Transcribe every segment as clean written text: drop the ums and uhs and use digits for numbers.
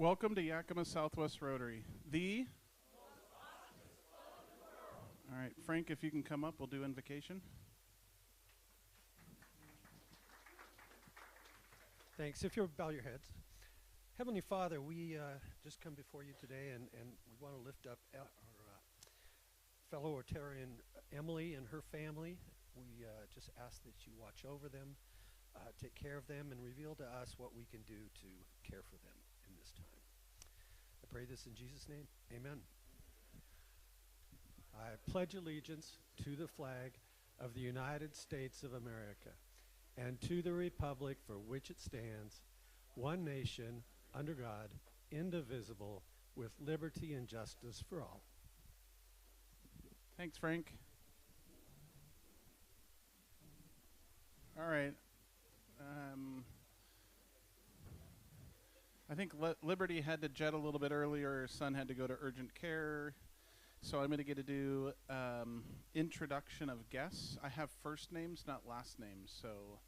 Welcome to Yakima Southwest Rotary. All right, Frank, if you can come up, we'll do invocation. Thanks. If you'll bow your heads. Heavenly Father, we just come before you today, and we want to lift up our fellow Rotarian Emily and her family. We just ask that you watch over them, take care of them, and reveal to us what we can do to care for them in this time. I pray this in Jesus' name. Amen. I pledge allegiance to the flag of the United States of America and to the republic for which it stands, one nation, under God, indivisible, with liberty and justice for all. Thanks, Frank. All right. I think Liberty had to jet a little bit earlier. Her son had to go to urgent care. So I'm going to do introduction of guests. I have first names, not last names, so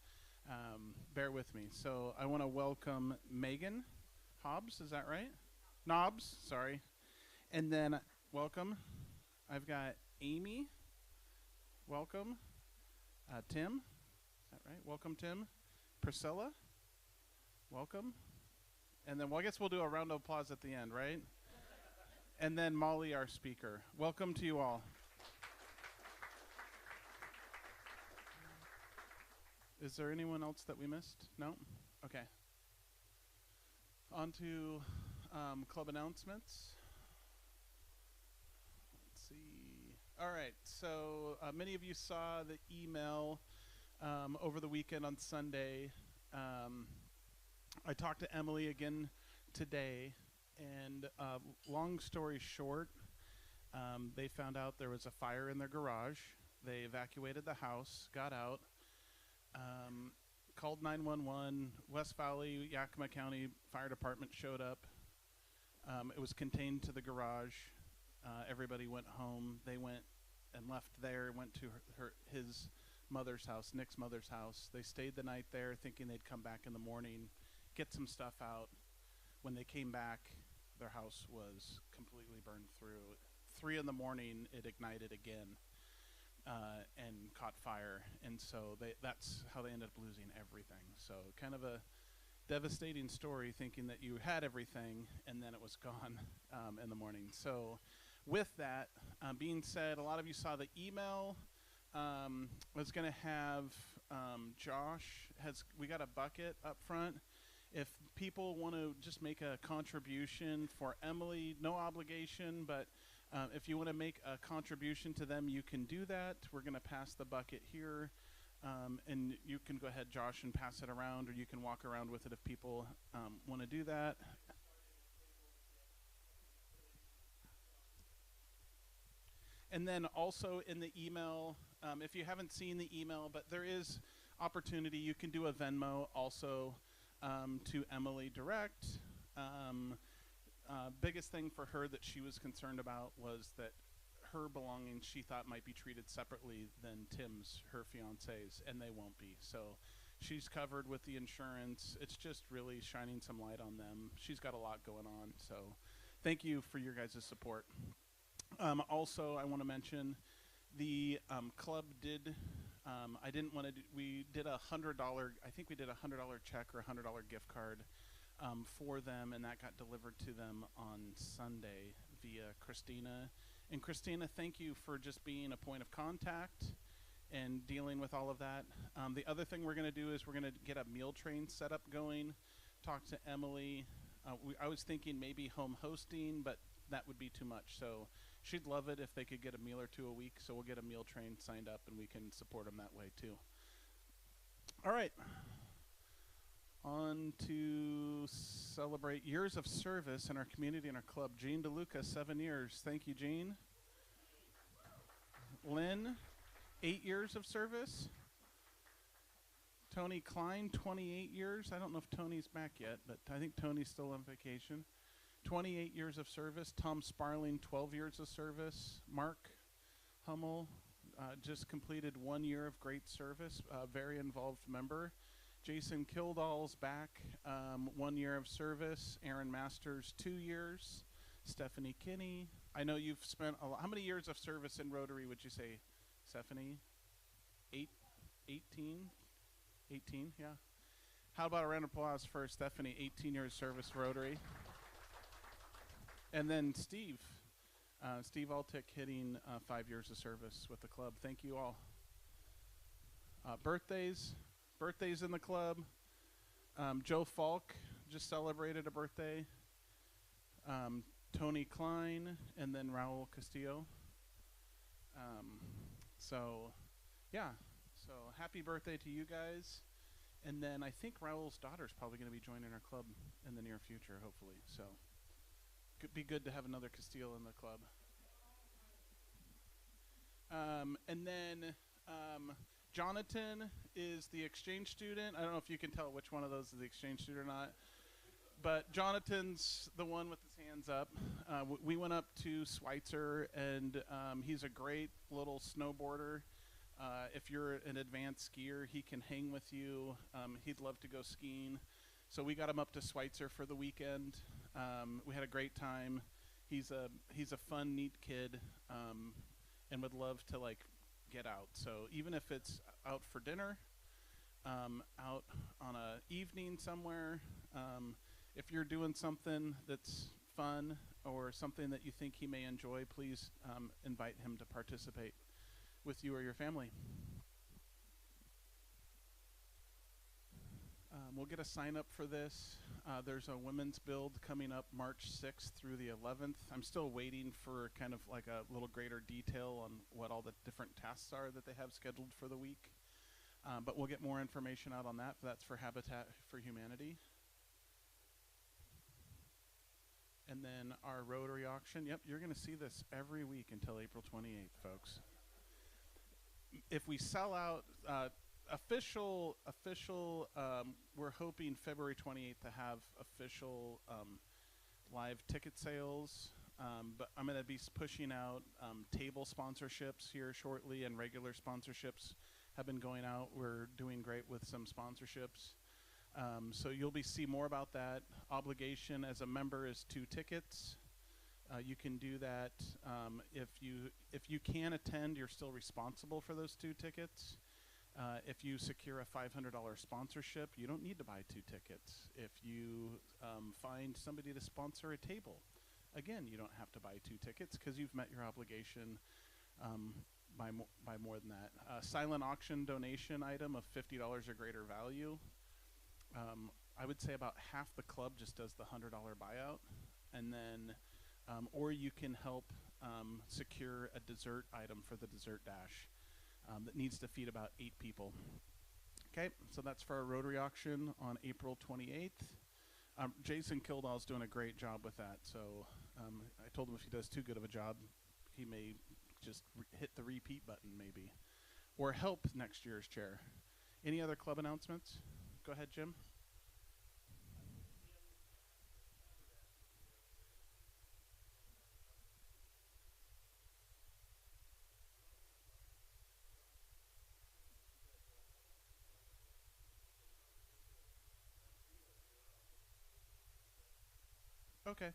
bear with me. So I want to welcome Megan Hobbs, is that right? Knobs, sorry. And then welcome. I've got Amy. Welcome. Tim, is that right? Welcome, Tim. Priscilla, welcome. And then, well, I guess we'll do a round of applause at the end, right? And then Molly, our speaker. Welcome to you all. Is there anyone else that we missed? No? Okay. On to club announcements. Let's see. All right, so many of you saw the email over the weekend on Sunday. I talked to Emily again today, and long story short, they found out there was a fire in their garage. They evacuated the house, got out, called 911. West Valley, Yakima County Fire Department showed up. It was contained to the garage. Everybody went home. They went and left there, went to his mother's house, Nick's mother's house. They stayed the night there thinking they'd come back in the morning, get some stuff out. When they came back, their house was completely burned through. 3 in the morning, it ignited again and caught fire. And so that's how they ended up losing everything. So kind of a devastating story, thinking that you had everything and then it was gone in the morning. So with that being said, a lot of you saw the email. Was going to have Josh we got a bucket up front. If people want to just make a contribution for Emily, no obligation, but if you want to make a contribution to them, you can do that. We're going to pass the bucket here, and you can go ahead, Josh, and pass it around, or you can walk around with it if people want to do that. And then also in the email, if you haven't seen the email, but there is opportunity, you can do a Venmo also to Emily direct. Biggest thing for her that she was concerned about was that her belongings she thought might be treated separately than Tim's, her fiance's, and they won't be. So she's covered with the insurance. It's just really shining some light on them. She's got a lot going on. So thank you for your guys' support. Also, I want to mention the club did. I didn't want to. We did $100. I think we did $100 check or $100 gift card for them, and that got delivered to them on Sunday via Christina. And Christina, thank you for just being a point of contact and dealing with all of that. The other thing we're going to do is we're going to get a meal train set up going. Talk to Emily. I was thinking maybe home hosting, but that would be too much. So she'd love it if they could get a meal or two a week. So we'll get a meal train signed up and we can support them that way too. All right. On to celebrate years of service in our community and our club. Jean DeLuca, 7 years. Thank you, Jean. Lynn, 8 years of service. Tony Klein, 28 years. I don't know if Tony's back yet, but I think Tony's still on vacation. 28 years of service. Tom Sparling, 12 years of service. Mark Hummel just completed 1 year of great service, very involved member. Jason Kildall's back, 1 year of service. Aaron Masters, 2 years. Stephanie Kinney. I know you've spent a lot. How many years of service in Rotary would you say, Stephanie? 18? 18, yeah. How about a round of applause for Stephanie, 18 years service Rotary. And then Steve. Steve Altick hitting 5 years of service with the club. Thank you all. Birthdays in the club. Joe Falk just celebrated a birthday. Tony Klein, and then Raul Castillo. So happy birthday to you guys. And then I think Raul's daughter's probably going to be joining our club in the near future, hopefully. So could be good to have another Castillo in the club. And then Jonathan is the exchange student. I don't know if you can tell which one of those is the exchange student or not. But Jonathan's the one with his hands up. We went up to Schweitzer, and he's a great little snowboarder. If you're an advanced skier, he can hang with you. He'd love to go skiing. So we got him up to Schweitzer for the weekend. We had a great time. He's a fun, neat kid, and would love to get out. So even if it's out for dinner, out on a evening somewhere, if you're doing something that's fun or something that you think he may enjoy, please invite him to participate with you or your family. We'll get a sign up for this. There's a women's build coming up March 6th through the 11th. I'm still waiting for kind of like a little greater detail on what all the different tasks are that they have scheduled for the week. But we'll get more information out on that. That's for Habitat for Humanity. And then our Rotary auction. Yep, you're going to see this every week until April 28th, folks. If we sell out, official, we're hoping February 28th to have official live ticket sales. But I'm going to be pushing out table sponsorships here shortly, and regular sponsorships have been going out. We're doing great with some sponsorships. So you'll see more about that. Obligation as a member is 2 tickets. You can do that. If you can attend, you're still responsible for those 2 tickets. If you secure a $500 sponsorship, you don't need to buy 2 tickets. If you find somebody to sponsor a table, again, you don't have to buy 2 tickets because you've met your obligation by more than that. Silent auction donation item of $50 or greater value. I would say about half the club just does the $100 buyout, and then or you can help secure a dessert item for the dessert dash that needs to feed about 8 people. Okay, so that's for our Rotary auction on April 28th. Jason Kildall's doing a great job with that, so I told him if he does too good of a job, he may just hit the repeat button maybe, or help next year's chair. Any other club announcements? Go ahead, Jim. Okay.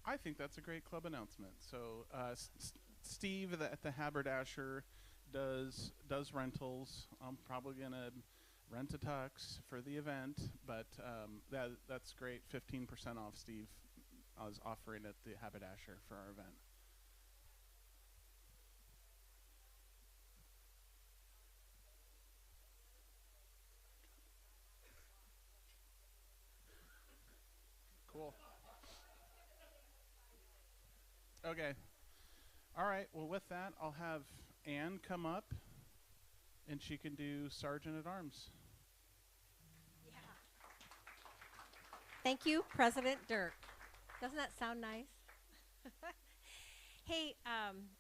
I think that's a great club announcement. So Steve at the Haberdasher does rentals. I'm probably going to rent a tux for the event, but that's great. 15% off Steve is offering at the Haberdasher for our event. Cool. Okay. All right. Well, with that, I'll have Anne come up, and she can do Sergeant at Arms. Yeah. Thank you, President Dirk. Doesn't that sound nice? Hey,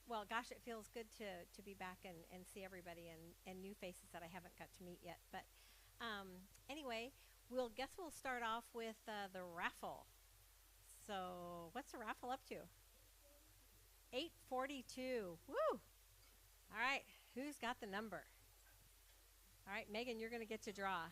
well, gosh, it feels good to be back and see everybody and new faces that I haven't got to meet yet. But anyway, we'll start off with the raffle. So what's the raffle up to? 842. Woo! All right, who's got the number? All right, Megan, you're going to get to draw.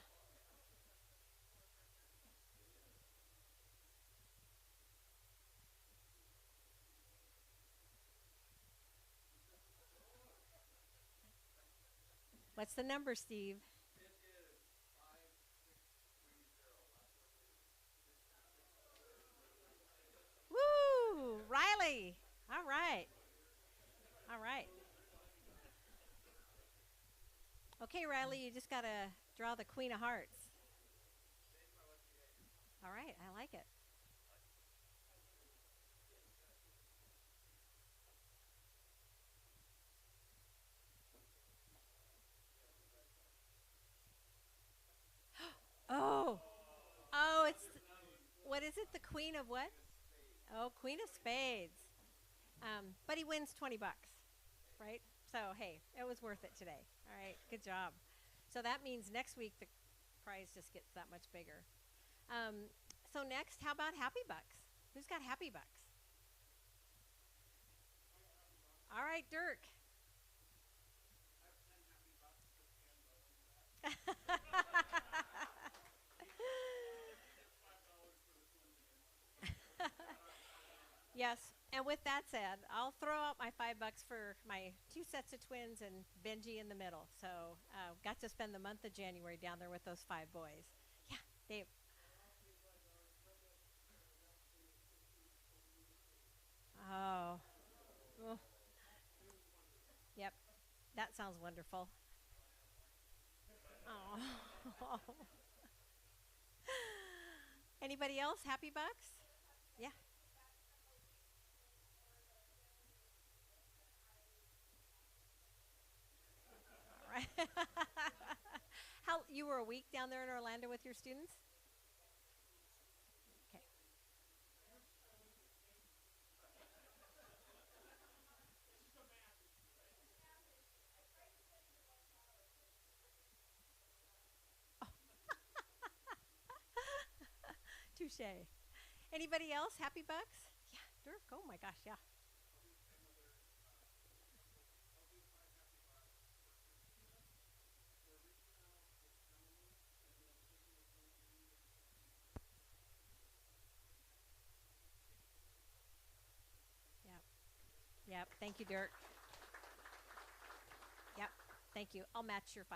What's the number, Steve? Woo! Riley. All right. All right. Okay, Riley, you just got to draw the Queen of Hearts. All right, I like it. Oh, oh, what is it? The Queen of what? Oh, Queen of Spades. But he wins 20 bucks, right? So, hey, it was worth it today. All right, good job. So that means next week the prize just gets that much bigger. So next, how about Happy Bucks? Who's got Happy Bucks? All right, Dirk. Yes, and with that said, I'll throw out my $5 for my two sets of twins and Benji in the middle. So got to spend the month of January down there with those 5 boys. Yeah, Dave. Oh, oh, yep. That sounds wonderful. Oh. Anybody else? Happy Bucks? Yeah. All right. How you were a week down there in Orlando with your students? Okay. Touche. Anybody else? Happy Bucks? Yeah, Dirk. Oh my gosh, yeah. Yep. Yep. Thank you, Dirk. Yep. Thank you. I'll match your $5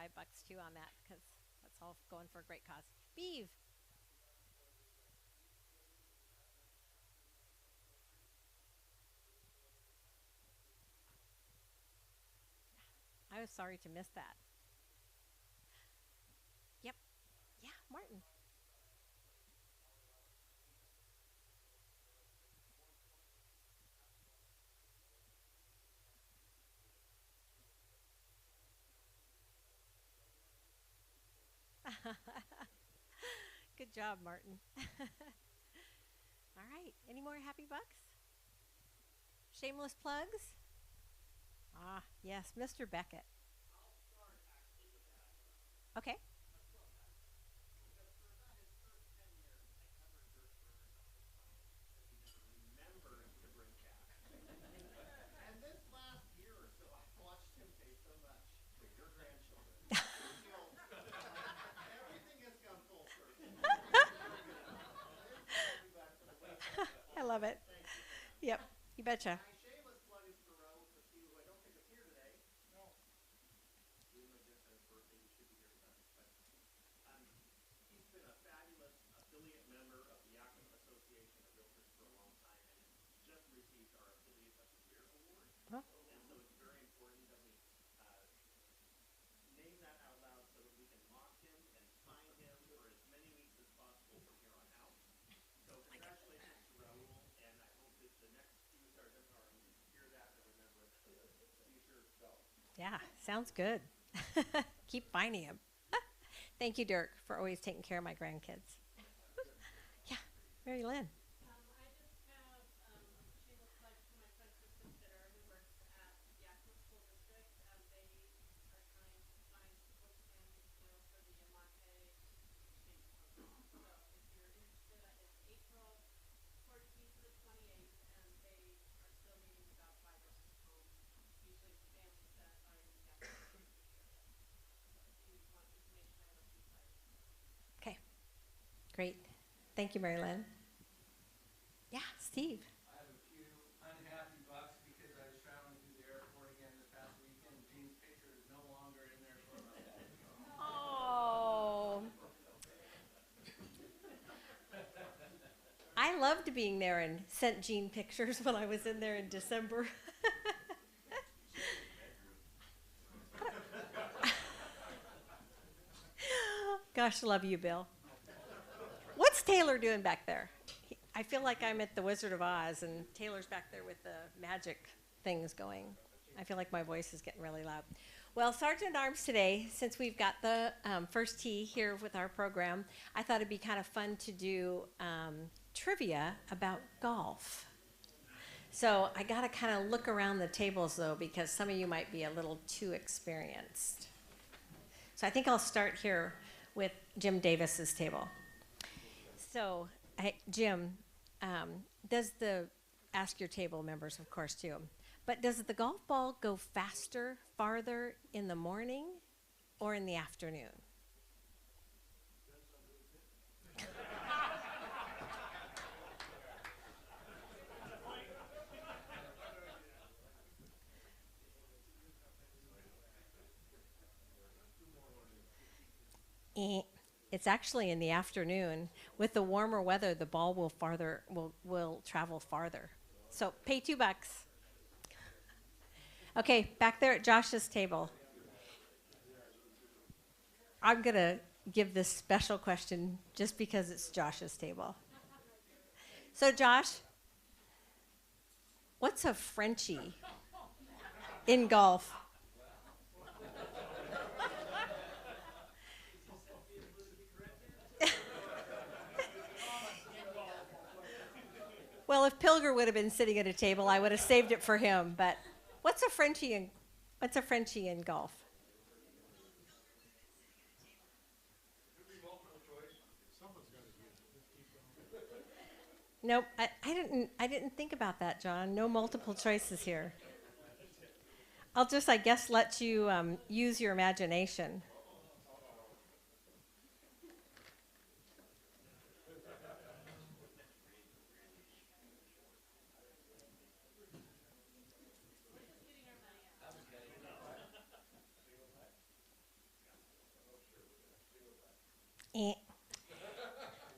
too on that because that's all going for a great cause. Beeve. I was sorry to miss that. Yep. Yeah, Martin. Good job, Martin. All right. Any more Happy Bucks? Shameless plugs? Ah, yes, Mr. Beckett. Okay. I love it. Yep. You betcha. Well, yeah, sounds good. Keep finding him. Thank you, Dirk, for always taking care of my grandkids. Yeah, Mary Lynn. I just have a shameless plug for my friend Kristen Fitter, who works at Yakima School District. They are trying to find support stands, for the Amate exchange program. So if you're interested, it's April 14th to the 28th, and they are still needing about 5 or 6 homes, usually families that are in the Yakima area. So if you want information, I have a few sites. Okay, great. Thank you, Mary Lynn. Yeah, Steve. I have a few unhappy bucks because I was traveling through the airport again this past weekend. Gene's picture is no longer in there for my loved being there and sent Jean pictures when I was in there in December. Gosh, love you, Bill. What's Taylor doing back there? I feel like I'm at the Wizard of Oz, and Taylor's back there with the magic things going. I feel like my voice is getting really loud. Well, Sergeant Arms today, since we've got the first tee here with our program, I thought it'd be kind of fun to do trivia about golf. So I got to kind of look around the tables, though, because some of you might be a little too experienced. So I think I'll start here with Jim Davis's table. So, Jim, ask your table members, of course, too, but does the golf ball go faster, farther in the morning or in the afternoon? It's actually in the afternoon. With the warmer weather, the ball will travel farther. So pay $2. Okay, back there at Josh's table. I'm going to give this special question just because it's Josh's table. So Josh, what's a Frenchie in golf? Well, if Pilger would have been sitting at a table, I would have saved it for him. But what's a Frenchie in golf? Nope, I didn't think about that, John. No multiple choices here. I'll just, I guess, let you use your imagination.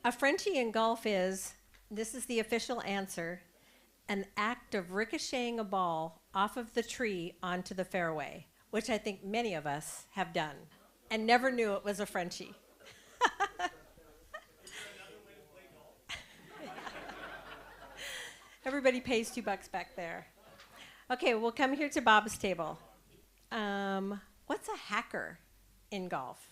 A Frenchie in golf this is the official answer, an act of ricocheting a ball off of the tree onto the fairway, which I think many of us have done and never knew it was a Frenchie. Everybody pays $2 back there. Okay, we'll come here to Bob's table. What's a hacker in golf?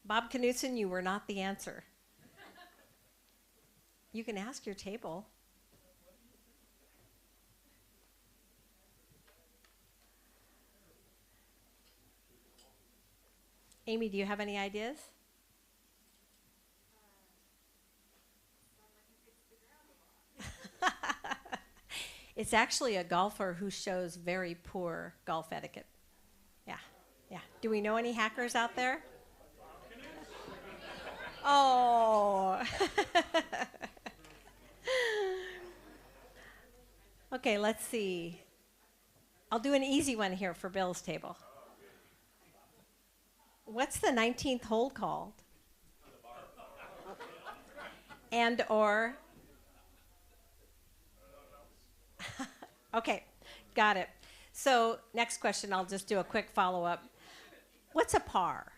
Bob Knudsen, you were not the answer. You can ask your table. Amy, do you have any ideas? It's actually a golfer who shows very poor golf etiquette. Yeah, yeah. Do we know any hackers out there? Oh. Okay, let's see. I'll do an easy one here for Bill's table. What's the 19th hole called? And or? Okay, got it. So next question, I'll just do a quick follow-up. What's a par?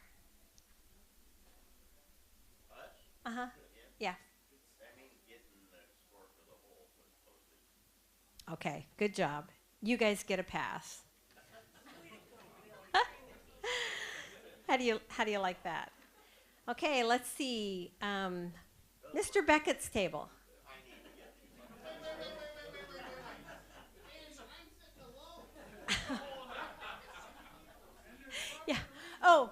Uh-huh. Yeah. Okay, good job. You guys get a pass. How do you like that? Okay, let's see. Mr. Beckett's table. Yeah. Oh.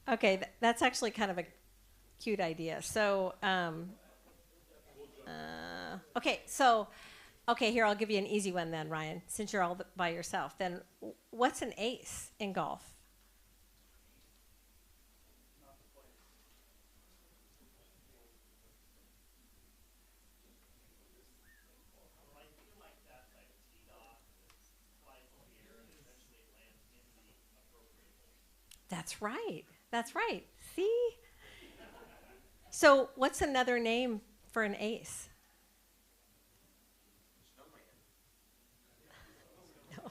Okay, that's actually kind of a cute idea. So, okay, here, I'll give you an easy one then, Ryan, since you're all by yourself. Then what's an ace in golf? That's right. That's right. See? So, what's another name for an ace? No.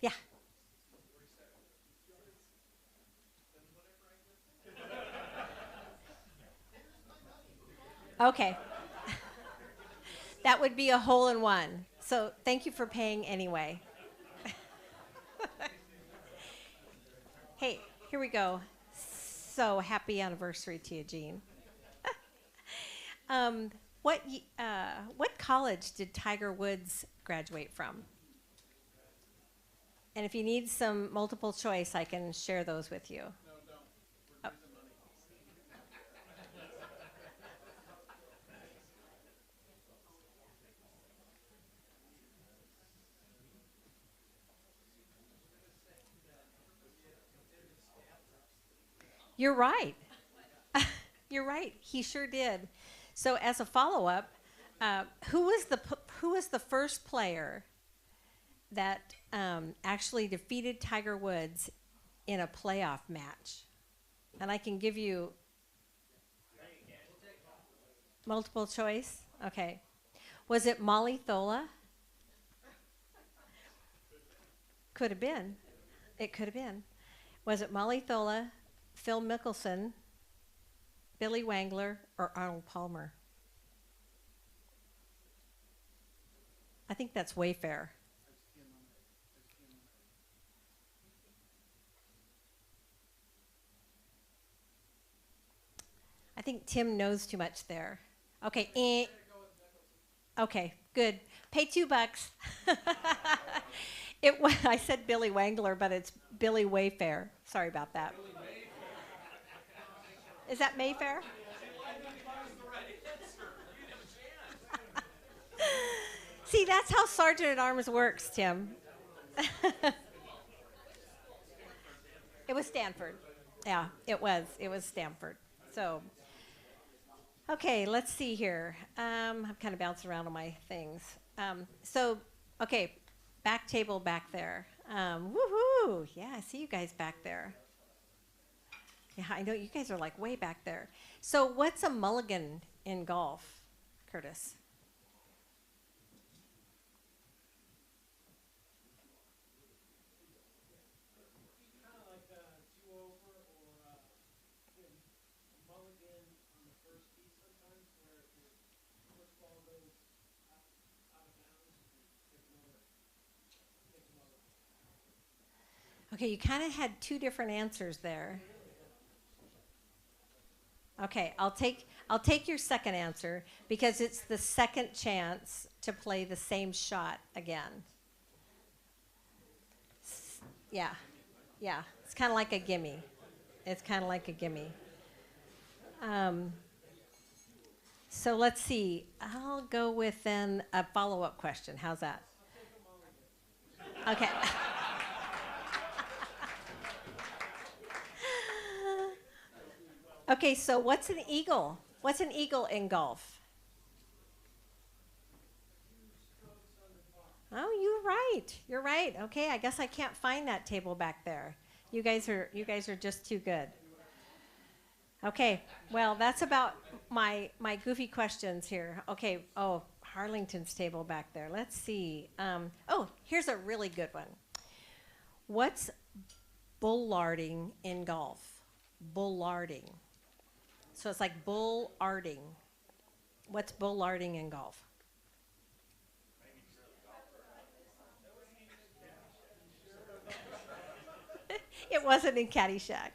Yeah. Okay. That would be a hole in one. So, thank you for paying anyway. Hey, here we go. So happy anniversary to you, Jean. What college did Tiger Woods graduate from? And if you need some multiple choice, I can share those with you. No, don't. We're losing money. You're right. You're right. He sure did. So, as a follow-up, who was the first player that actually defeated Tiger Woods in a playoff match? And I can give you multiple choice. Okay. Was it Molly Thola? Could have been. It could have been. Was it Molly Thola, Phil Mickelson, Billy Wangler, or Arnold Palmer? I think that's Wayfair. I think Tim knows too much there. Okay. Okay, good. Pay $2. I said Billy Wangler, but it's Billy Wayfair. Sorry about that. Is that Mayfair? See, that's how Sergeant at Arms works, Tim. It was Stanford. Yeah, it was. It was Stanford. So, okay, let's see here. I'm kind of bouncing around on my things. Okay, back table back there. Woohoo! Yeah, I see you guys back there. Yeah, I know you guys are like way back there. So, what's a mulligan in golf, Curtis? Kind of like a do-over or a mulligan on the first tee sometimes, where if your first ball goes out of bounds, you take another mulligan. Okay, you kind of had two different answers there. Okay, I'll take your second answer because it's the second chance to play the same shot again. Yeah, yeah, it's kind of like a gimme. It's kind of like a gimme. So let's see. I'll go with then a follow-up question. How's that? Okay. Okay, so what's an eagle? What's an eagle in golf? Oh, you're right. You're right. Okay, I guess I can't find that table back there. You guys are just too good. Okay, well, that's about my goofy questions here. Okay, oh, Harlington's table back there. Let's see. Oh, here's a really good one. What's bullarding in golf? Bullarding. So it's like bullarding. What's bullarding in golf? It wasn't in Caddyshack.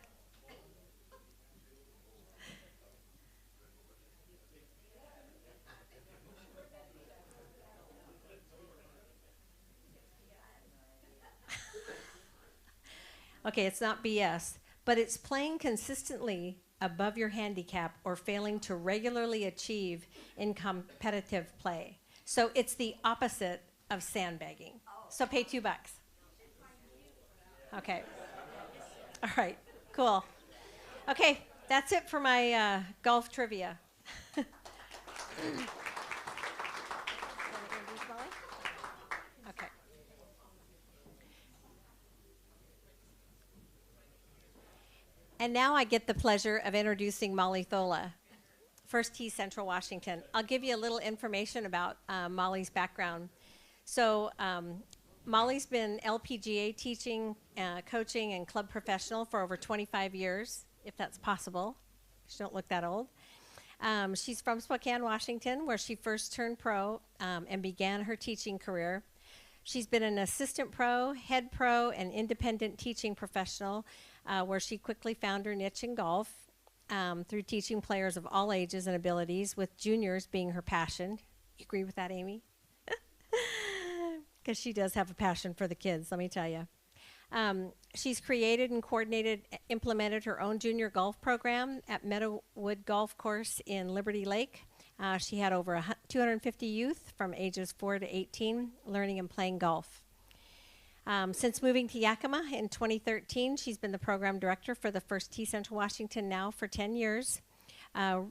Okay, it's not BS, but it's playing consistently above your handicap or failing to regularly achieve in competitive play. So it's the opposite of sandbagging. So pay $2. Okay. All right, cool. Okay, that's it for my golf trivia. And now I get the pleasure of introducing Molly Thola, First Tee Central Washington. I'll give you a little information about Molly's background. So Molly's been LPGA teaching, coaching, and club professional for over 25 years, if that's possible. She don't look that old. She's from Spokane, Washington, where she first turned pro and began her teaching career. She's been an assistant pro, head pro, and independent teaching professional, where she quickly found her niche in golf through teaching players of all ages and abilities, with juniors being her passion. You agree with that, Amy? Because she does have a passion for the kids, let me tell you. She's created and coordinated, implemented her own junior golf program at Meadowood Golf Course in Liberty Lake. She had over 250 youth from ages 4 to 18 learning and playing golf. Since moving to Yakima in 2013, she's been the program director for the First Tee Central Washington now for 10 years.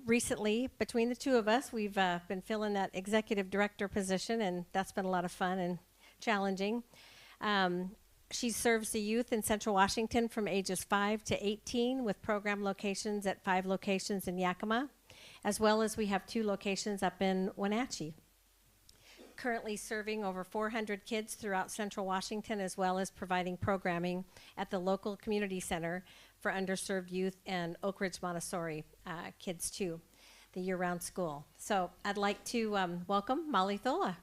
Recently, between the two of us, we've been filling that executive director position, and that's been a lot of fun and challenging. She serves the youth in Central Washington from ages 5 to 18 with program locations at 5 locations in Yakima, as well as we have 2 locations up in Wenatchee. Currently serving over 400 kids throughout Central Washington, as well as providing programming at the local community center for underserved youth and Oak Ridge Montessori kids too, the year-round school. So I'd like to welcome Molly Thola.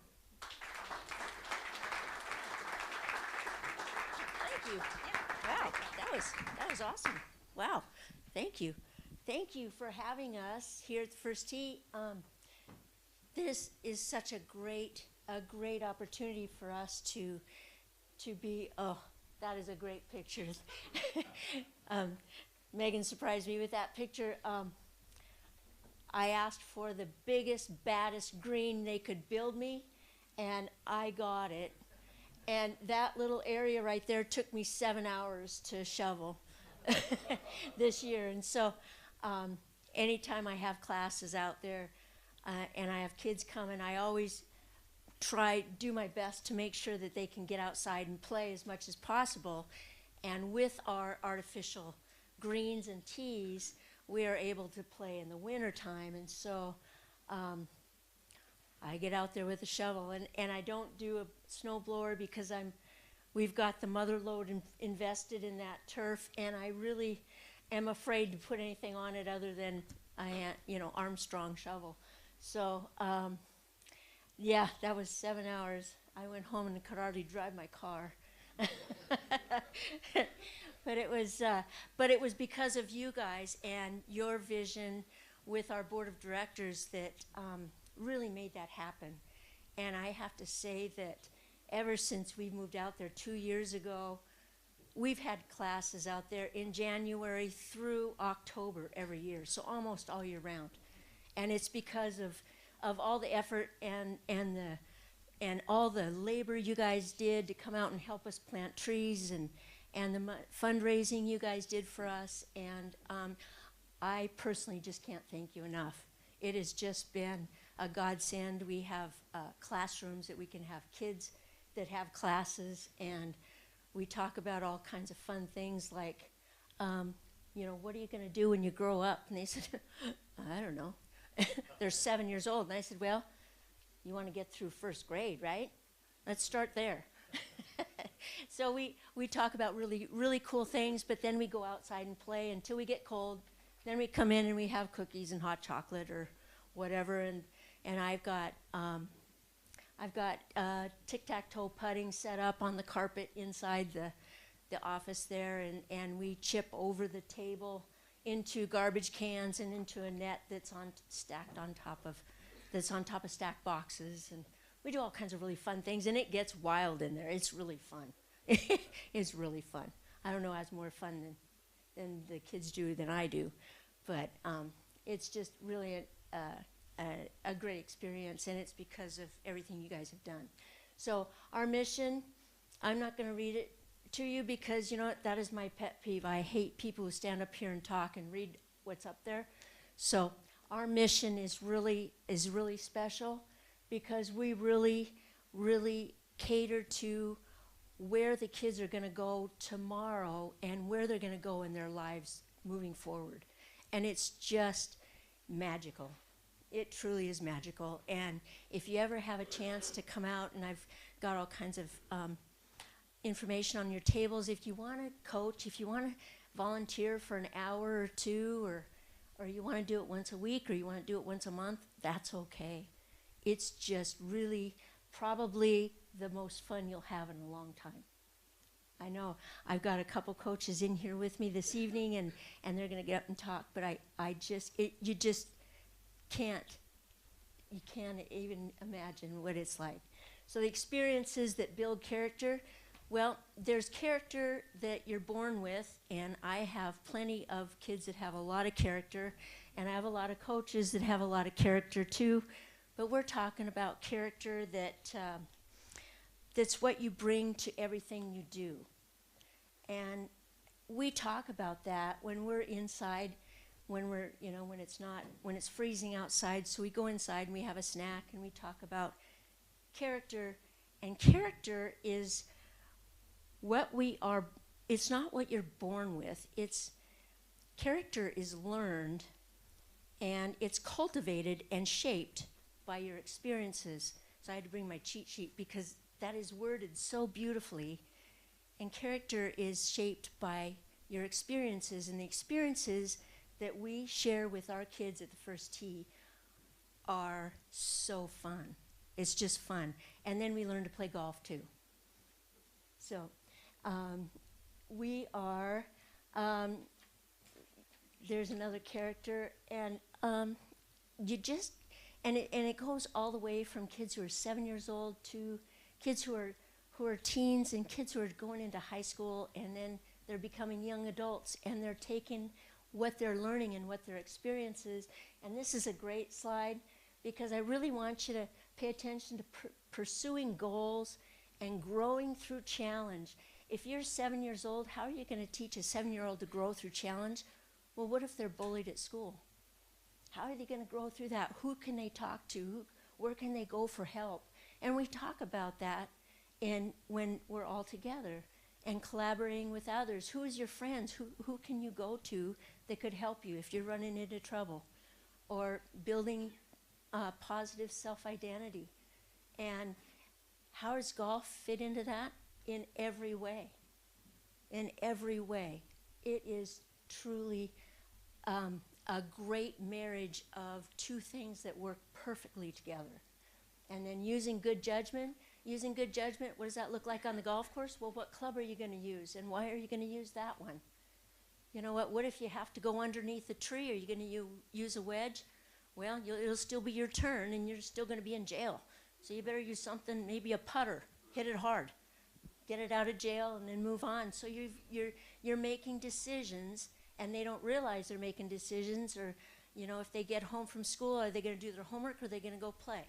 Thank you. Wow, that was awesome. Wow, thank you. Thank you for having us here at the First Tee. This is such a great opportunity for us to be. Oh, that is a great picture. Megan surprised me with that picture. I asked for the biggest, baddest green they could build me, and I got it. And that little area right there took me 7 hours to shovel this year. And so anytime I have classes out there and I have kids coming, I always do my best to make sure that they can get outside and play as much as possible. And with our artificial greens and tees, we are able to play in the wintertime. And so I get out there with a shovel, and I don't do a snow blower because we've got the mother load invested in that turf, and I really am afraid to put anything on it other than Armstrong shovel. So yeah, that was 7 hours. I went home and could hardly drive my car. But it was because of you guys and your vision with our board of directors that really made that happen. And I have to say that ever since we moved out there 2 years ago, we've had classes out there in January through October every year, so almost all year round. And it's because of all the effort and all the labor you guys did to come out and help us plant trees, and the fundraising you guys did for us. And I personally just can't thank you enough. It has just been a godsend. We have classrooms that we can have kids that have classes, and we talk about all kinds of fun things like, what are you going to do when you grow up? And they said, I don't know. They're 7 years old. And I said, well, you want to get through first grade, right? Let's start there. So we talk about really, really cool things, but then we go outside and play until we get cold. Then we come in and we have cookies and hot chocolate or whatever. And I've got tic-tac-toe putting set up on the carpet inside the office there, and we chip over the table into garbage cans and into a net that's stacked on top of stacked boxes, and we do all kinds of really fun things, and it gets wild in there. It's really fun. It's really fun. I don't know, it has more fun than the kids do than I do, but it's just really a great experience, and it's because of everything you guys have done. So our mission, I'm not going to read it to you because, you know what, that is my pet peeve. I hate people who stand up here and talk and read what's up there. So our mission is really special because we really, really cater to where the kids are going to go tomorrow and where they're going to go in their lives moving forward. And it's just magical. It truly is magical. And if you ever have a chance to come out, and I've got all kinds of information on your tables, if you want to coach, if you want to volunteer for an hour or two, or you want to do it once a week, or you want to do it once a month, that's okay. It's just really probably the most fun you'll have in a long time. I know I've got a couple coaches in here with me this evening, and they're going to get up and talk, but you just can't even imagine what it's like. So the experiences that build character, well, there's character that you're born with, and I have plenty of kids that have a lot of character, and I have a lot of coaches that have a lot of character too, but we're talking about character that's what you bring to everything you do. And we talk about that when we're inside, when it's freezing outside, so we go inside and we have a snack and we talk about character. And character is what we are, it's not what you're born with. Character is learned, and it's cultivated and shaped by your experiences. So I had to bring my cheat sheet because that is worded so beautifully. And character is shaped by your experiences, and the experiences that we share with our kids at the First Tee are so fun. It's just fun. And then we learn to play golf too. So we are, there's another character, and it goes all the way from kids who are 7 years old to kids who are teens, and kids who are going into high school, and then they're becoming young adults, and they're taking what they're learning and what their experience is. And this is a great slide because I really want you to pay attention to pursuing goals and growing through challenge. If you're 7 years old, how are you going to teach a 7-year-old to grow through challenge? Well, what if they're bullied at school? How are they going to grow through that? Who can they talk to? Where can they go for help? And we talk about that when we're all together and collaborating with others. Who is your friends? Who can you go to that could help you if you're running into trouble? Or building positive self-identity. And how does golf fit into that? In every way. In every way. It is truly a great marriage of two things that work perfectly together. And then using good judgment, what does that look like on the golf course? Well, what club are you going to use, and why are you going to use that one? You know what if you have to go underneath a tree? Are you going to use a wedge? Well, it'll still be your turn, and you're still going to be in jail. So you better use something, maybe a putter, hit it hard, get it out of jail, and then move on. So you're making decisions, and they don't realize they're making decisions. Or, if they get home from school, are they going to do their homework, or are they going to go play?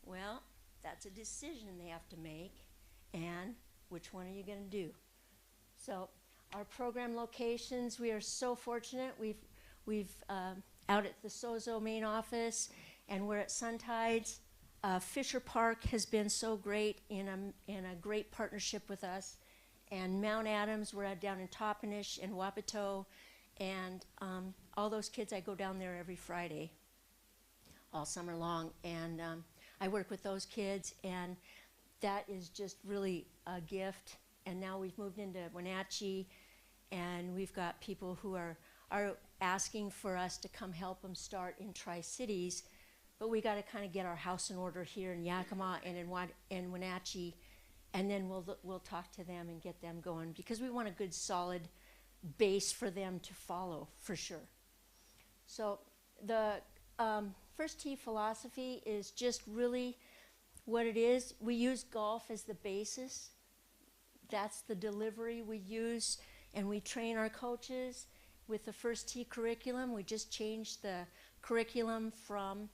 Well, that's a decision they have to make, and which one are you going to do? So our program locations, we are so fortunate. We've out at the Sozo main office, and we're at Suntides. Fisher Park has been so great in a great partnership with us. And Mount Adams, we're down in Toppenish and Wapato, and all those kids, I go down there every Friday, all summer long, and I work with those kids, and that is just really a gift. And now we've moved into Wenatchee, and we've got people who are asking for us to come help them start in Tri-Cities, but we got to kind of get our house in order here in Yakima and in Wenatchee, and then we'll talk to them and get them going, because we want a good solid base for them to follow for sure. So the First Tee philosophy is just really what it is. We use golf as the basis. That's the delivery we use, and we train our coaches with the First Tee curriculum. We just changed the curriculum from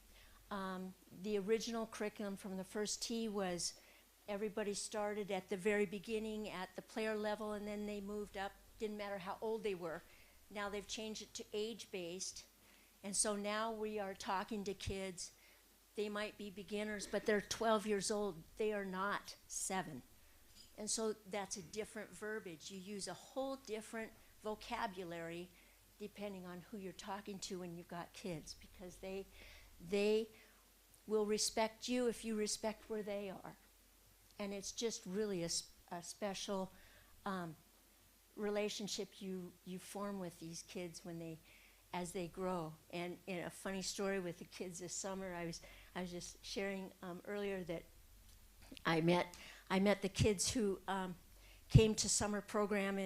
the original curriculum from the First Tee was everybody started at the very beginning at the player level, and then they moved up. Didn't matter how old they were. Now they've changed it to age-based. And so now we are talking to kids. They might be beginners, but they're 12 years old. They are not 7. And so that's a different verbiage. You use a whole different vocabulary depending on who you're talking to when you've got kids, because they will respect you if you respect where they are. And it's just really a special relationship you form with these kids as they grow. And in a funny story with the kids this summer, I was just sharing earlier that I met the kids who came to summer program,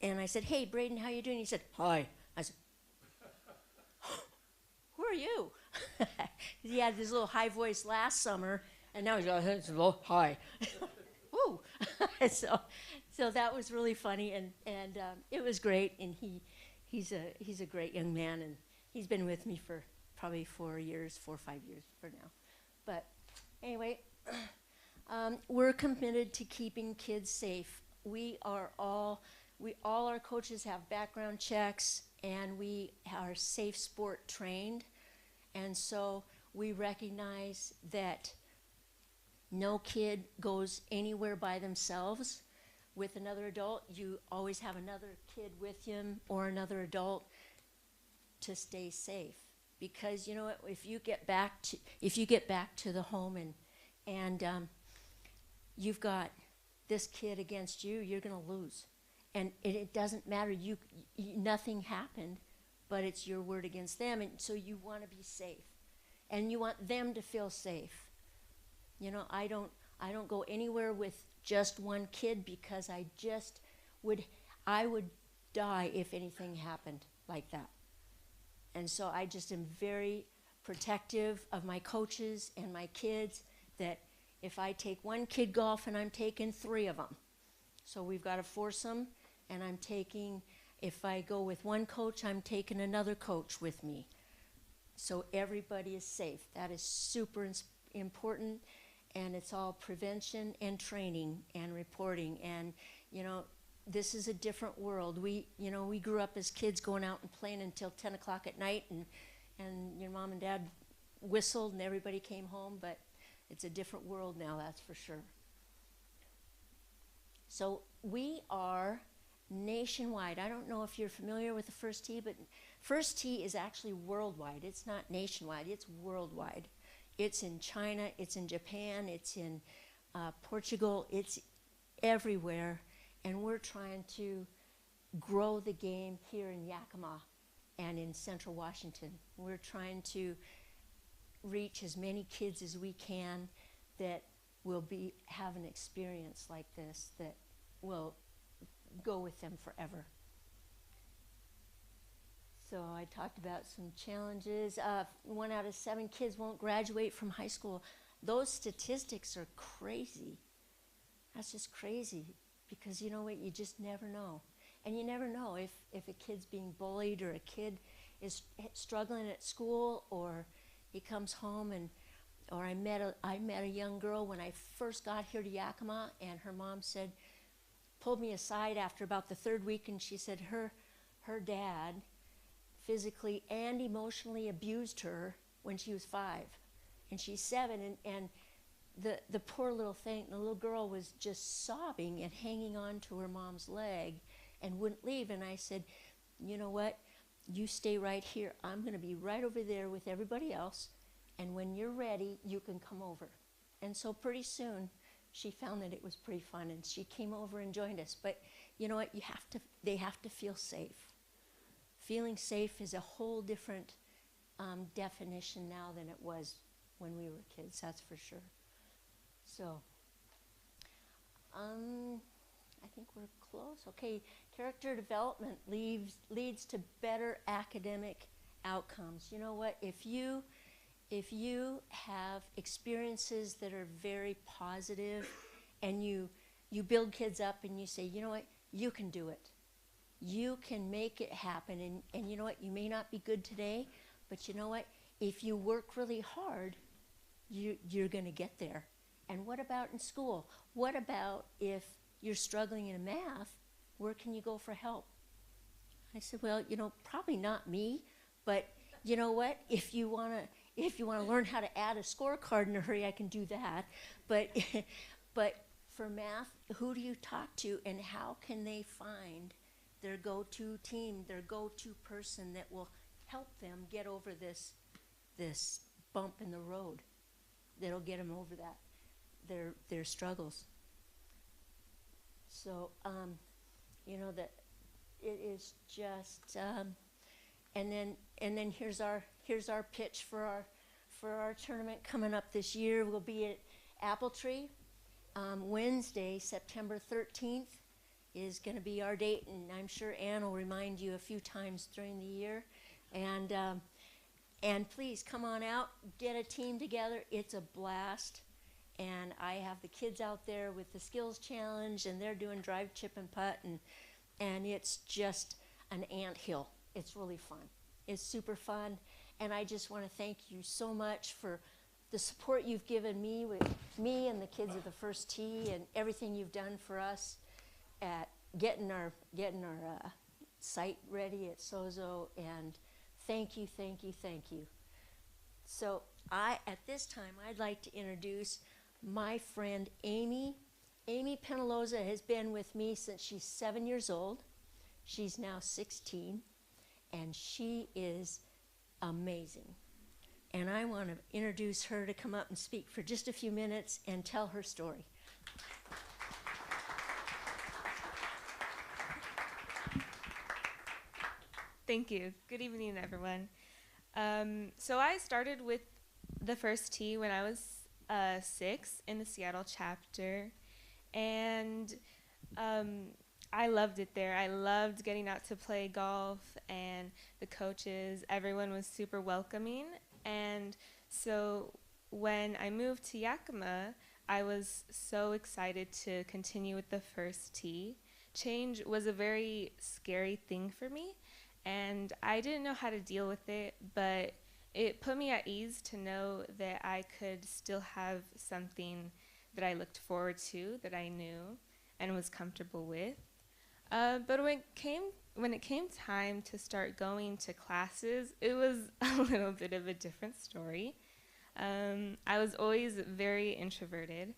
and I said, "Hey, Braden, how you doing?" He said, "Hi." I said, "Who are you?" He had this little high voice last summer, and now he's got "Oh, hi." Woo! so that was really funny, and it was great. And he's a great young man, and he's been with me for probably 4 or 5 years for now. But anyway. We're committed to keeping kids safe. All our coaches have background checks, and we are safe sport trained. And so we recognize that no kid goes anywhere by themselves with another adult. You always have another kid with you or another adult to stay safe. Because you know what, if you get back to the home and you've got this kid against you, you're going to lose. And it doesn't matter. Nothing happened, but it's your word against them. And so you want to be safe. And you want them to feel safe. You know, I don't go anywhere with just one kid, because I would die if anything happened like that. And so I just am very protective of my coaches and my kids, that if I take one kid golfing, I'm taking 3 of them. So we've got a foursome, and if I go with one coach, I'm taking another coach with me. So everybody is safe. That is super important, and it's all prevention and training and reporting. And, you know, this is a different world. We grew up as kids going out and playing until 10 o'clock at night, and your mom and dad whistled and everybody came home, but it's a different world now, that's for sure. So we are nationwide. I don't know if you're familiar with the First Tee, but First Tee is actually worldwide. It's not nationwide, it's worldwide. It's in China, it's in Japan, it's in Portugal, it's everywhere. And we're trying to grow the game here in Yakima and in Central Washington. We're trying to reach as many kids as we can that will have an experience like this that will go with them forever. So I talked about some challenges. 1 out of 7 kids won't graduate from high school. Those statistics are crazy. That's just crazy, because you know what, you just never know. And you never know if a kid's being bullied, or a kid is struggling at school, or he comes home or I met a young girl when I first got here to Yakima, and her mom pulled me aside after about the 3rd week, and she said her dad physically and emotionally abused her when she was 5, and she's 7, and the poor little thing, the little girl was just sobbing and hanging on to her mom's leg and wouldn't leave. And I said, you know what, you stay right here. I'm going to be right over there with everybody else, and when you're ready, you can come over. And so pretty soon, she found that it was pretty fun, and she came over and joined us. But you know what, they have to feel safe. Feeling safe is a whole different definition now than it was when we were kids, that's for sure. So, I think we're close. Okay, character development leads to better academic outcomes. You know what, if you have experiences that are very positive, and you build kids up, and you say, you know what, you can do it. You can make it happen, and you know what, you may not be good today, but you know what, if you work really hard, you're going to get there. And what about in school? What about if you're struggling in math? Where can you go for help? I said, well, you know, probably not me, but you know what? If you want to learn how to add a scorecard in a hurry, I can do that. But for math, who do you talk to and how can they find their go-to team, their go-to person that will help them get over this bump in the road, that'll get them over their struggles. So, that it is just, and then here's our pitch for our tournament coming up this year. We'll be at Apple Tree. Wednesday, September 13th is going to be our date, and I'm sure Ann will remind you a few times during the year. And please come on out, get a team together. It's a blast. And I have the kids out there with the skills challenge, and they're doing drive, chip, and putt, and it's just an anthill. It's really fun. It's super fun, and I just want to thank you so much for the support you've given me with me and the kids at the First Tee, and everything you've done for us at getting our site ready at Sozo. And thank you. So at this time, I'd like to introduce my friend Amy. Amy Penaloza has been with me since she's 7 years old. She's now 16, and she is amazing. And I want to introduce her to come up and speak for just a few minutes and tell her story. Thank you. Good evening, everyone. So I started with the First Tee when I was 6 in the Seattle chapter, and I loved it there. I loved getting out to play golf, and the coaches, everyone was super welcoming. And so when I moved to Yakima, I was so excited to continue with the First Tee. Change was a very scary thing for me, and I didn't know how to deal with it, but it put me at ease to know that I could still have something that I looked forward to, that I knew and was comfortable with. But when it came time to start going to classes, it was a little bit of a different story. I was always very introverted,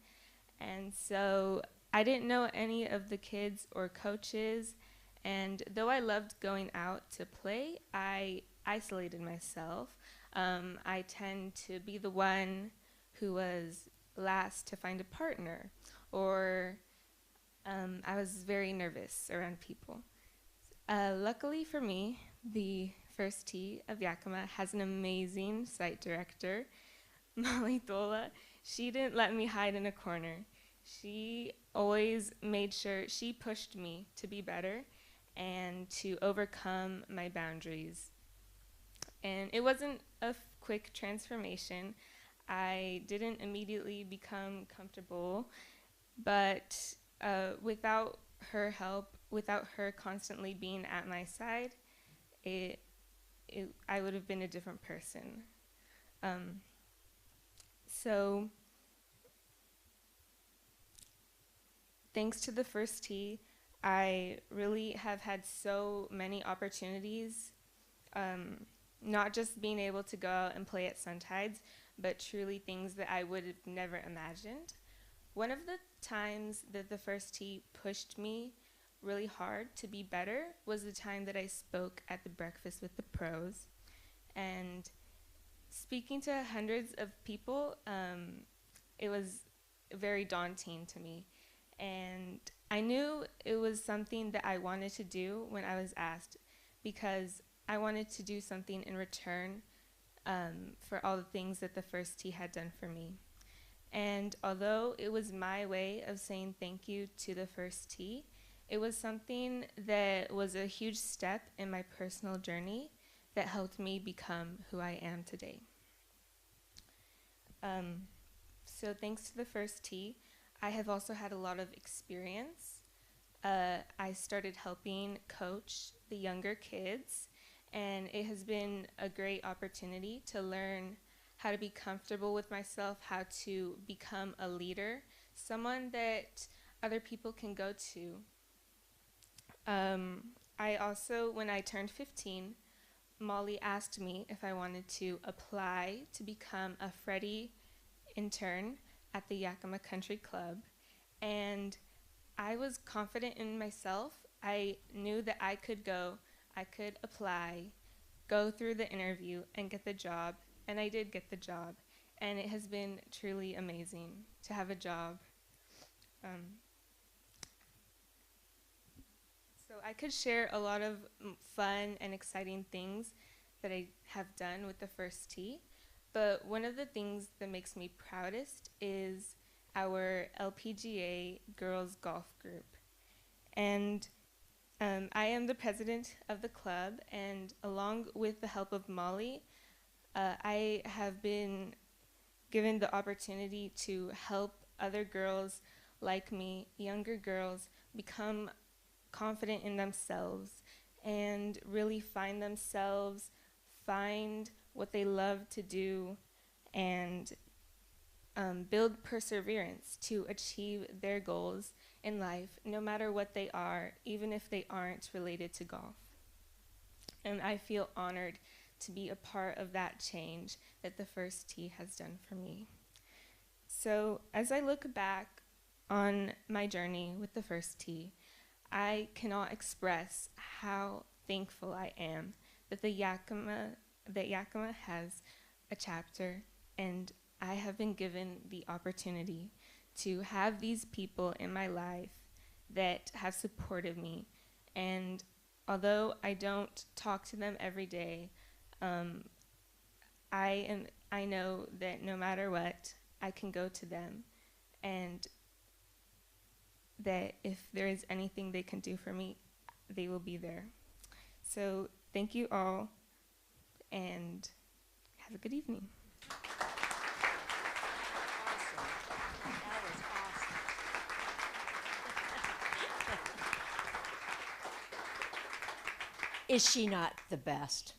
and so I didn't know any of the kids or coaches, and though I loved going out to play, I isolated myself. I tend to be the one who was last to find a partner, or I was very nervous around people. Luckily for me, the First Tee of Yakima has an amazing site director, Molly Dola. She didn't let me hide in a corner. She always made sure she pushed me to be better and to overcome my boundaries. And it wasn't a quick transformation. I didn't immediately become comfortable, but without her help, without her constantly being at my side, I would have been a different person. So thanks to the First Tee, I really have had so many opportunities, not just being able to go out and play at Suntides, but truly things that I would have never imagined. One of the times that the First Tee pushed me really hard to be better was the time that I spoke at the Breakfast with the Pros. And speaking to hundreds of people, it was very daunting to me. And I knew it was something that I wanted to do when I was asked, because I wanted to do something in return for all the things that the First Tee had done for me. And although it was my way of saying thank you to the First Tee, it was something that was a huge step in my personal journey that helped me become who I am today. So thanks to the First Tee, I have also had a lot of experience. I started helping coach the younger kids, and it has been a great opportunity to learn how to be comfortable with myself, how to become a leader, someone that other people can go to. I also, when I turned 15, Molly asked me if I wanted to apply to become a Freddie intern at the Yakima Country Club. and I was confident in myself. I knew that I could go, I could apply, go through the interview, and get the job. And I did get the job. And it has been truly amazing to have a job. So I could share a lot of fun and exciting things that I have done with the First Tee. But one of the things that makes me proudest is our LPGA girls golf group. And I am the president of the club, and along with the help of Molly, I have been given the opportunity to help other girls like me, younger girls, become confident in themselves and really find themselves, find what they love to do, and build perseverance to achieve their goals in life, no matter what they are, even if they aren't related to golf. And I feel honored to be a part of that change that the First Tee has done for me. So as I look back on my journey with the First Tee, I cannot express how thankful I am that Yakima has a chapter, and I have been given the opportunity to have these people in my life that have supported me. And although I don't talk to them every day, I know that no matter what, I can go to them, and that if there is anything they can do for me, they will be there. So thank you all, and have a good evening. Is she not the best?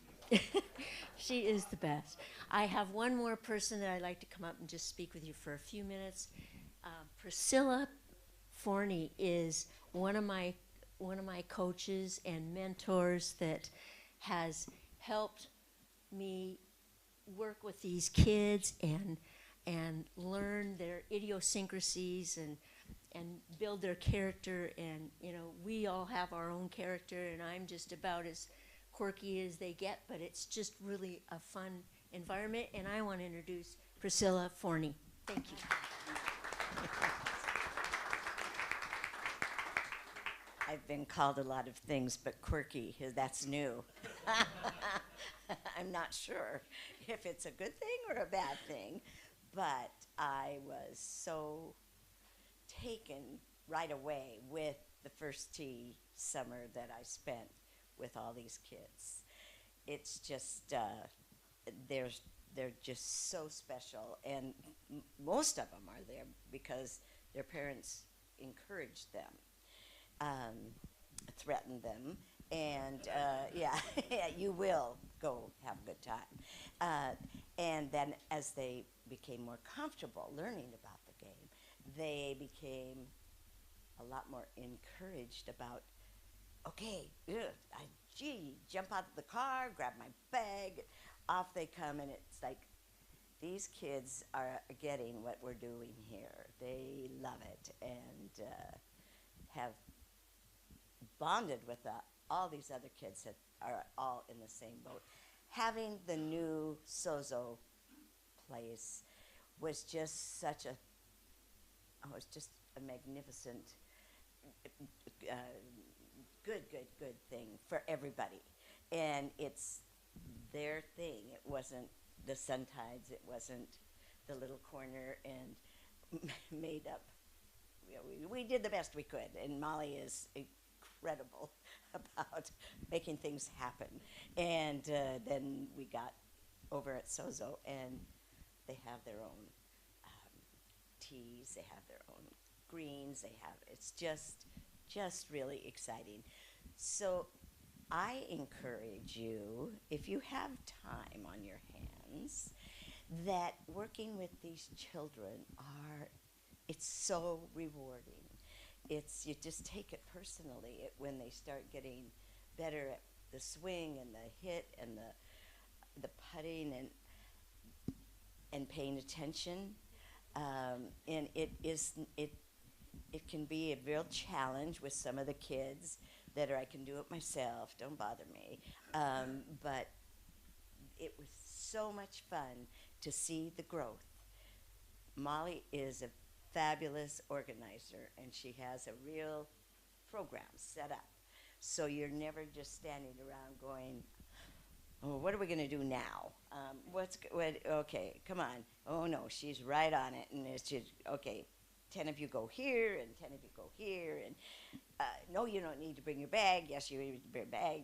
She is the best. I have one more person that I'd like to come up and just speak with you for a few minutes. Priscilla Forney is one of my coaches and mentors that has helped me work with these kids and learn their idiosyncrasies and build their character. And we all have our own character, and I'm just about as quirky as they get, but it's just really a fun environment. And I want to introduce Priscilla Forney. Thank you. I've been called a lot of things, but quirky, that's new. I'm not sure if it's a good thing or a bad thing, but I was so taken right away with the First Tee summer that I spent with all these kids. It's just, they're just so special, and most of them are there because their parents encouraged them, threatened them, and yeah, you will go have a good time. And then as they became more comfortable learning about the game, they became a lot more encouraged about, okay, jump out of the car, grab my bag, off they come, and it's like, these kids are getting what we're doing here. They love it, and have bonded with all these other kids that are all in the same boat. Having the new Sozo place was just such a, was just a magnificent, good thing for everybody. And it's their thing. It wasn't the Sun Tides. It wasn't the little corner and made up. We did the best we could, and Molly is incredible about making things happen. And then we got over at Sozo, and they have their own teas, they have their own greens, they have, it's just really exciting. So I encourage you, if you have time on your hands, that working with these children it's so rewarding. You just take it personally when they start getting better at the swing and the hit and the putting and paying attention. And it can be a real challenge with some of the kids that are, I can do it myself, don't bother me. But it was so much fun to see the growth. Molly is a fabulous organizer, and she has a real program set up. So you're never just standing around going, oh, what are we going to do now? Okay, come on. Oh, no, she's right on it. And it's just, okay, 10 of you go here, and 10 of you go here. And no, you don't need to bring your bag. Yes, you need to bring a bag.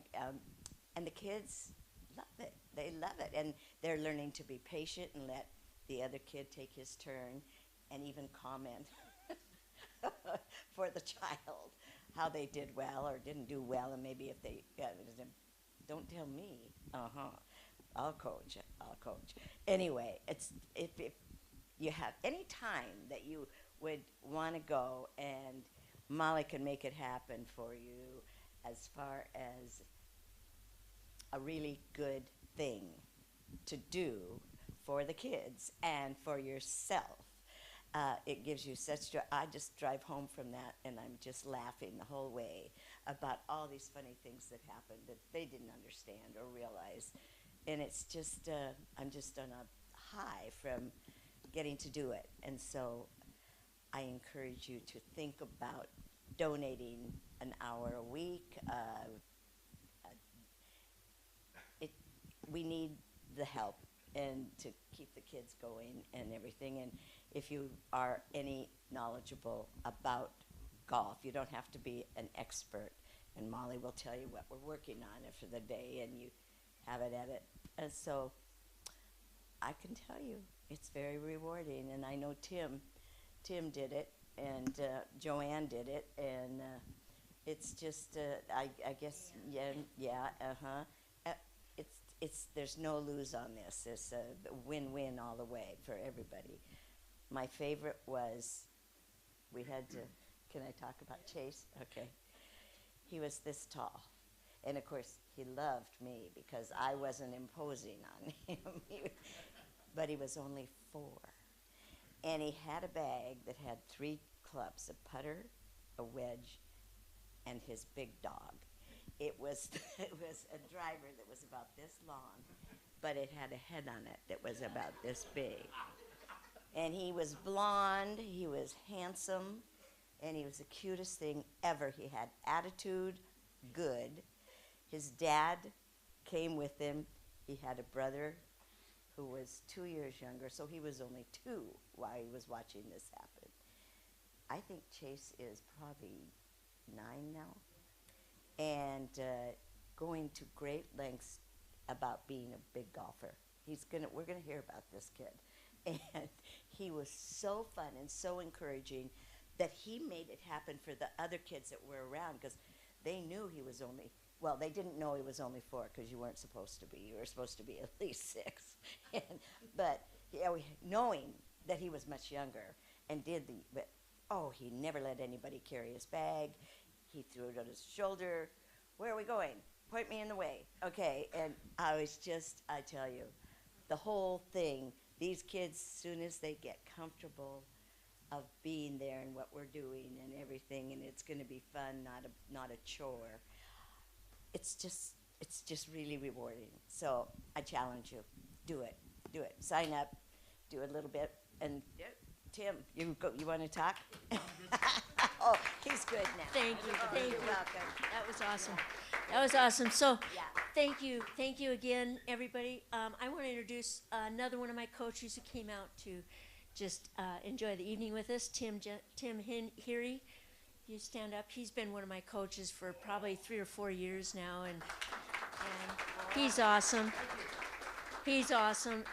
And the kids love it. They love it. And they're learning to be patient and let the other kid take his turn and even comment for the child how they did well or didn't do well, and maybe if they don't tell me. I'll coach. Anyway, it's if you have any time that you would want to go, and Molly can make it happen for you as far as a really good thing to do for the kids and for yourself. It gives you such joy. I just drive home from that, and I'm just laughing the whole way about all these funny things that happened that they didn't understand or realize. And it's just, I'm just on a high from getting to do it. And so I encourage you to think about donating an hour a week. We need the help and to keep the kids going and everything. And if you are any knowledgeable about golf, you don't have to be an expert. And Molly will tell you what we're working on for the day, and you have it at it. And so I can tell you, it's very rewarding. And I know Tim did it, and Joanne did it, and it's just, I guess, there's no lose on this. It's a win-win all the way for everybody. My favorite was, we had to, can I talk about Chase? Okay. He was this tall. And of course, he loved me because I wasn't imposing on him. But he was only 4. And he had a bag that had 3 clubs, a putter, a wedge, and his big dog. It was a driver that was about this long, but it had a head on it that was about this big. And he was blonde, he was handsome, and he was the cutest thing ever. He had attitude, good. His dad came with him. He had a brother who was 2 years younger, so he was only 2 while he was watching this happen. I think Chase is probably 9 now, and going to great lengths about being a big golfer. We're gonna hear about this kid. And he was so fun and so encouraging that he made it happen for the other kids that were around, because they knew he was only, well, they didn't know he was only 4 because you weren't supposed to be. You were supposed to be at least 6. But yeah, knowing that he was much younger and he never let anybody carry his bag. He threw it on his shoulder. Where are we going? Point me in the way. Okay, and I tell you, the whole thing, these kids, as soon as they get comfortable of being there and what we're doing and everything, and it's going to be fun, not a chore. It's just really rewarding. So I challenge you, do it. Sign up, do a little bit, and Tim, you want to talk? Oh, he's good now. Thank you. You're welcome. That was awesome. So, Yeah. thank you again, everybody. I want to introduce another one of my coaches who came out to just enjoy the evening with us, Tim Heary. You stand up. He's been one of my coaches for probably 3 or 4 years now, and he's awesome.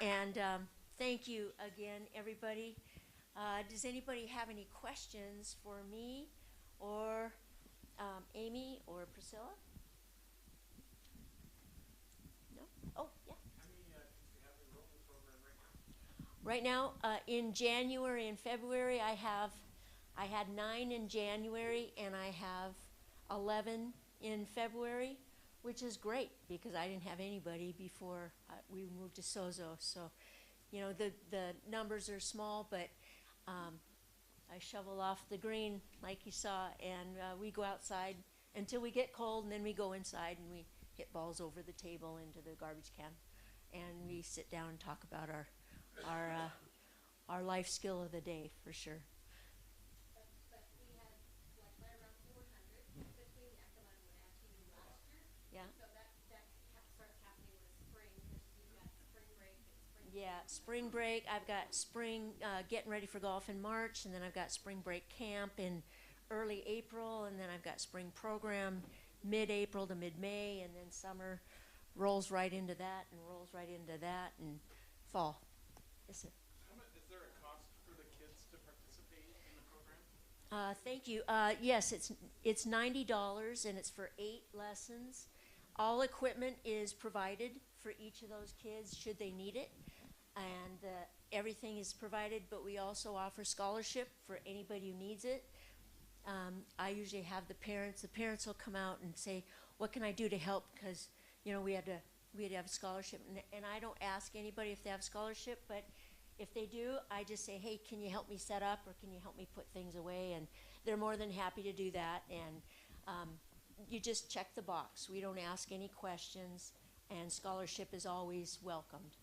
And thank you again, everybody. Does anybody have any questions for me or Amy or Priscilla? No? Oh, yeah. How many kids do you have enrolled in the program right now? Right now, in January and February, I had 9 in January, and I have 11 in February, which is great because I didn't have anybody before we moved to Sozo. So, the numbers are small, but I shovel off the green like you saw, and we go outside until we get cold, and then we go inside and we hit balls over the table into the garbage can, and we sit down and talk about our life skill of the day for sure. But we had like right around 400 between Yakima and Wenatchee last year. Yeah. So that starts happening with spring because you've got spring break and spring. Yeah, spring break. I've got spring getting ready for golf in March, and then I've got spring break camp in early April, and then I've got spring program mid-April to mid-May, and then summer rolls right into that and rolls right into that, and fall. Yes, sir. Is there a cost for the kids to participate in the program? Thank you. Yes, it's $90, and it's for 8 lessons. All equipment is provided for each of those kids should they need it, and everything is provided, but we also offer scholarship for anybody who needs it. I usually have the parents will come out and say, what can I do to help? Because, you know, we had to have a scholarship, and I don't ask anybody if they have scholarship, but if they do, I just say, hey, can you help me set up, or can you help me put things away? And they're more than happy to do that, and you just check the box. We don't ask any questions, and scholarship is always welcomed,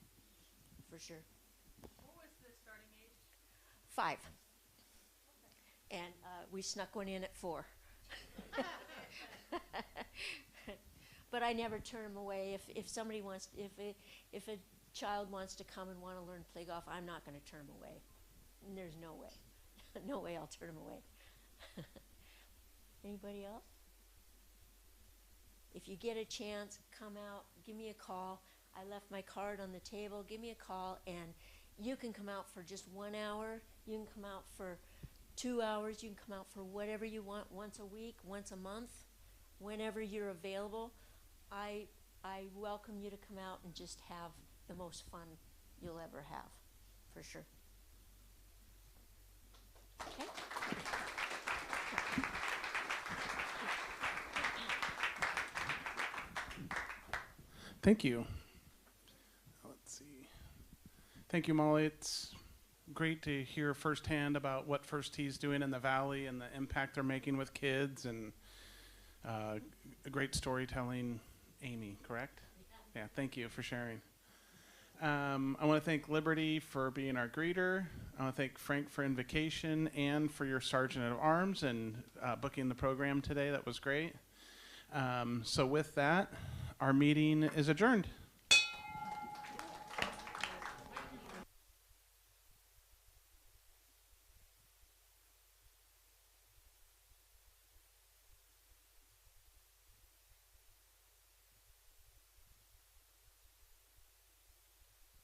for sure. What was the starting age? 5. And we snuck one in at 4. But I never turn them away. If somebody wants, if a child wants to come and want to learn to play golf, I'm not going to turn them away. And there's no way. No way I'll turn them away. Anybody else? If you get a chance, come out, give me a call. I left my card on the table. Give me a call, and you can come out for just 1 hour. You can come out for 2 hours. You can come out for whatever you want, once a week, once a month, whenever you're available. I welcome you to come out and just have the most fun you'll ever have, for sure. Okay. Thank you. Let's see. Thank you, Molly. It's great to hear firsthand about what First Tee's doing in the Valley and the impact they're making with kids, and a great storytelling, Amy, correct? Yeah, thank you for sharing. I want to thank Liberty for being our greeter. I want to thank Frank for invocation and for your Sergeant at Arms and booking the program today. That was great. So with that, our meeting is adjourned.